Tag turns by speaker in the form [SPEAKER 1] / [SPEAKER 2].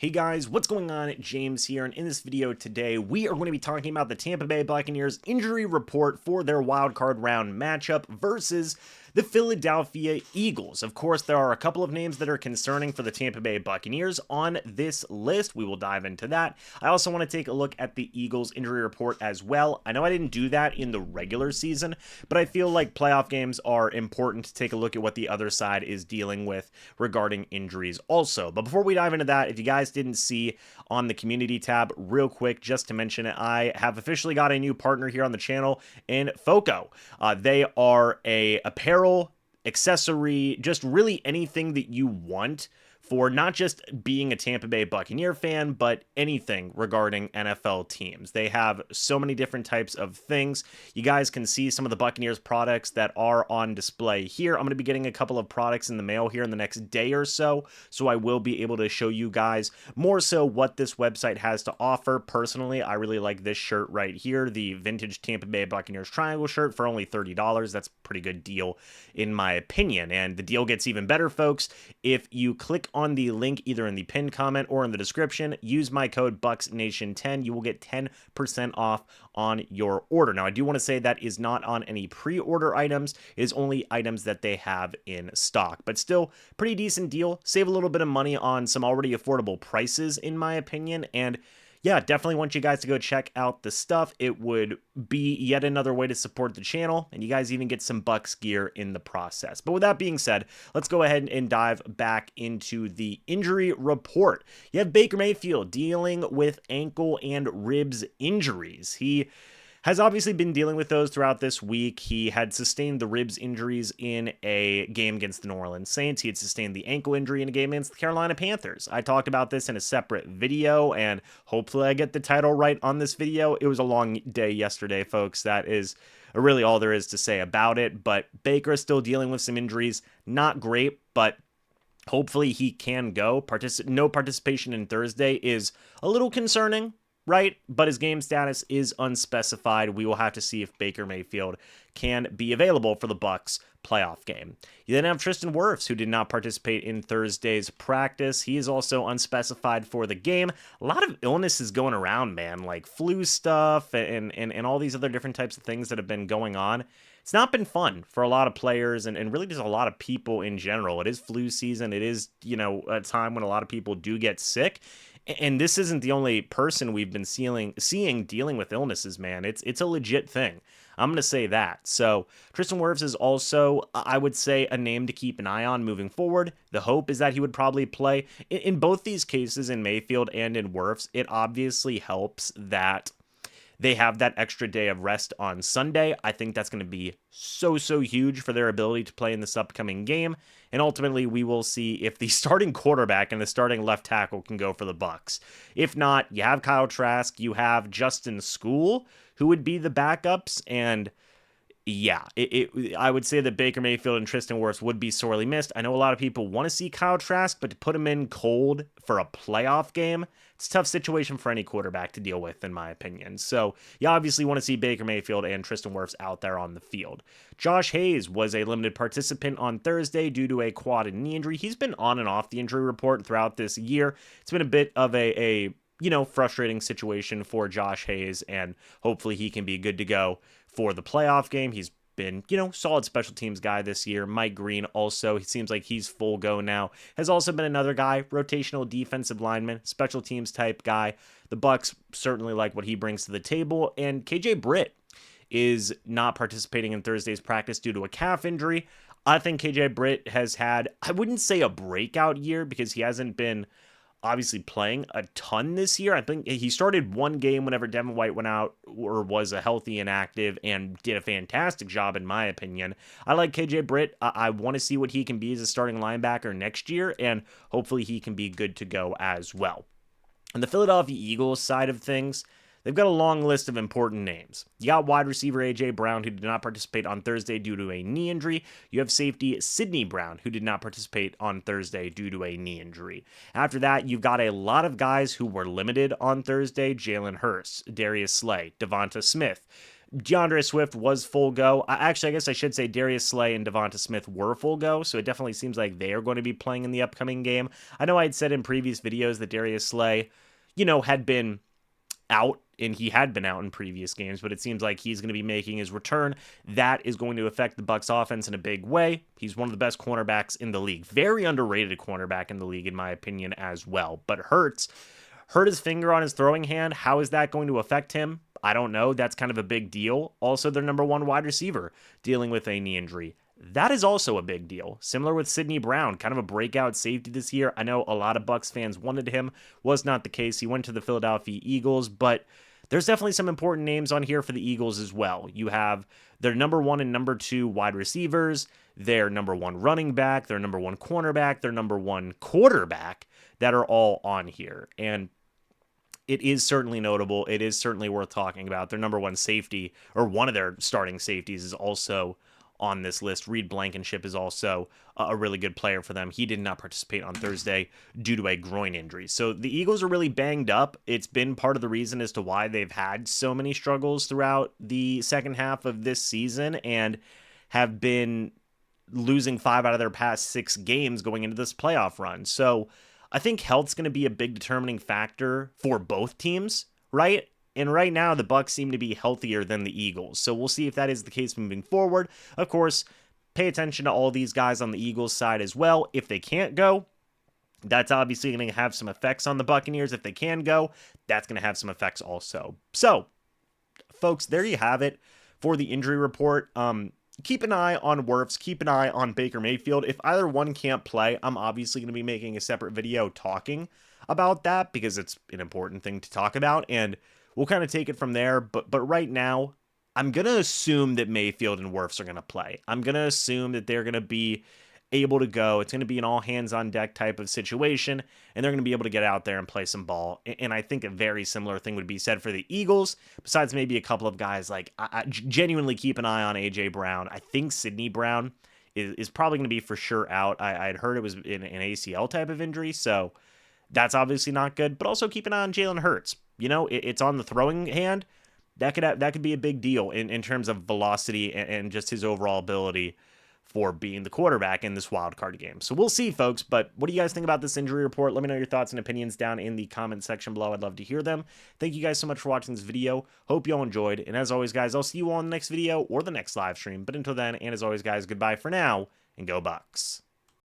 [SPEAKER 1] Hey guys, what's going on? James here, and in this video today, we are going to be talking about the Tampa Bay Buccaneers injury report for their wildcard round matchup versus the Philadelphia Eagles. Of course, there are a couple of names that are concerning for the Tampa Bay Buccaneers on this list. We will dive into that. I also want to take a look at the Eagles injury report as well. I know I didn't do that in the regular season, but I feel like playoff games are important to take a look at what the other side is dealing with regarding injuries also. But before we dive into that, if you guys didn't see on the community tab, real quick, just to mention it, I have officially got a new partner here on the channel in Foco. They are a apparel, accessory, just really anything that you want for not just being a Tampa Bay Buccaneer fan, but anything regarding NFL teams. They have so many different types of things. You guys can see some of the Buccaneers products that are on display here. I'm going to be getting a couple of products in the mail here in the next day or so I will be able to show you guys more so what this website has to offer. Personally, I really like this shirt right here, the vintage Tampa Bay Buccaneers triangle shirt for only $30. That's a pretty good deal in my opinion, and the deal gets even better, folks, if you click on the link either in the pinned comment or in the description. Use my code BUcsNation10. You will get 10% off on your order. Now, I do want to say that is not on any pre-order items. It is only items that they have in stock, but still pretty decent deal. Save a little bit of money on some already affordable prices, in my opinion, and yeah, definitely want you guys to go check out the stuff. It would be yet another way to support the channel, and you guys even get some Bucs gear in the process. But with that being said, let's go ahead and dive back into the injury report. You have Baker Mayfield dealing with ankle and ribs injuries. He has obviously been dealing with those throughout this week. He had sustained the ribs injuries in a game against the New Orleans Saints. He had sustained the ankle injury in a game against the Carolina Panthers. I talked about this in a separate video, and hopefully I get the title right on this video. It was a long day yesterday, folks. That is really all there is to say about it, but Baker is still dealing with some injuries. Not great, but hopefully he can go. No participation in Thursday is a little concerning, right? But his game status is unspecified. We will have to see if Baker Mayfield can be available for the Bucs playoff game. You then have Tristan Wirfs, who did not participate in Thursday's practice. He is also unspecified for the game. A lot of illnesses going around, man, like flu stuff and all these other different types of things that have been going on. It's not been fun for a lot of players and really just a lot of people in general. It is flu season. It is, a time when a lot of people do get sick. And this isn't the only person we've been seeing dealing with illnesses, man. It's a legit thing. I'm going to say that. So Tristan Wirfs is also, I would say, a name to keep an eye on moving forward. The hope is that he would probably play. In both these cases, in Mayfield and in Wirfs, it obviously helps that they have that extra day of rest on Sunday. I think that's going to be so huge for their ability to play in this upcoming game. And ultimately, we will see if the starting quarterback and the starting left tackle can go for the Bucs. If not, you have Kyle Trask, you have Justin School, who would be the backups, and yeah, I would say that Baker Mayfield and Tristan Wirfs would be sorely missed. I know a lot of people want to see Kyle Trask, but to put him in cold for a playoff game, it's a tough situation for any quarterback to deal with, in my opinion. So you obviously want to see Baker Mayfield and Tristan Wirfs out there on the field. Josh Hayes was a limited participant on Thursday due to a quad and knee injury. He's been on and off the injury report throughout this year. It's been a bit of a frustrating situation for Josh Hayes, and hopefully he can be good to go for the playoff game. He's been, solid special teams guy this year. Mike Green also, he seems like he's full go now. Has also been another guy, rotational defensive lineman, special teams type guy. The Bucs certainly like what he brings to the table, and KJ Britt is not participating in Thursday's practice due to a calf injury. I think KJ Britt has had, I wouldn't say a breakout year because he hasn't been obviously playing a ton this year. I think he started one game whenever Devin White went out or was a healthy and active and did a fantastic job, in my opinion. I like KJ Britt. I want to see what he can be as a starting linebacker next year, and hopefully he can be good to go as well. On the Philadelphia Eagles side of things, they've got a long list of important names. You got wide receiver A.J. Brown, who did not participate on Thursday due to a knee injury. You have safety Sidney Brown, who did not participate on Thursday due to a knee injury. After that, you've got a lot of guys who were limited on Thursday. Jalen Hurts, Darius Slay, Devonta Smith. DeAndre Swift was full go. Actually, I guess I should say Darius Slay and Devonta Smith were full go, so it definitely seems like they are going to be playing in the upcoming game. I know I had said in previous videos that Darius Slay, had been out, and he had been out in previous games, but it seems like he's going to be making his return. That is going to affect the Bucs offense in a big way. He's one of the best cornerbacks in the league. Very underrated cornerback in the league, in my opinion, as well. But hurt his finger on his throwing hand. How is that going to affect him? I don't know. That's kind of a big deal. Also, their number one wide receiver dealing with a knee injury. That is also a big deal. Similar with Sidney Brown, kind of a breakout safety this year. I know a lot of Bucs fans wanted him. Was not the case. He went to the Philadelphia Eagles, but there's definitely some important names on here for the Eagles as well. You have their number one and number two wide receivers, their number one running back, their number one cornerback, their number one quarterback that are all on here. And it is certainly notable. It is certainly worth talking about. Their number one safety, or one of their starting safeties, is also on this list. Reed Blankenship is also a really good player for them. He did not participate on Thursday due to a groin injury. So the Eagles are really banged up. It's been part of the reason as to why they've had so many struggles throughout the second half of this season and have been losing 5 out of their past 6 games going into this playoff run. So I think health's going to be a big determining factor for both teams, right? And right now, the Bucs seem to be healthier than the Eagles. So we'll see if that is the case moving forward. Of course, pay attention to all these guys on the Eagles side as well. If they can't go, that's obviously going to have some effects on the Buccaneers. If they can go, that's going to have some effects also. So, folks, there you have it for the injury report. Keep an eye on Wirfs. Keep an eye on Baker Mayfield. If either one can't play, I'm obviously going to be making a separate video talking about that because it's an important thing to talk about, and we'll kind of take it from there. But right now, I'm going to assume that Mayfield and Wirfs are going to play. I'm going to assume that they're going to be able to go. It's going to be an all-hands-on-deck type of situation, and they're going to be able to get out there and play some ball. And I think a very similar thing would be said for the Eagles, besides maybe a couple of guys. Like, I genuinely keep an eye on A.J. Brown. I think Sidney Brown is probably going to be for sure out. I'd heard it was an ACL type of injury, so that's obviously not good. But also keep an eye on Jalen Hurts. It's on the throwing hand. That could be a big deal in terms of velocity and just his overall ability for being the quarterback in this wild card game. So we'll see, folks. But what do you guys think about this injury report? Let me know your thoughts and opinions down in the comment section below. I'd love to hear them. Thank you guys so much for watching this video. Hope you all enjoyed. And as always, guys, I'll see you all in the next video or the next live stream. But until then, and as always, guys, goodbye for now, and go Bucs.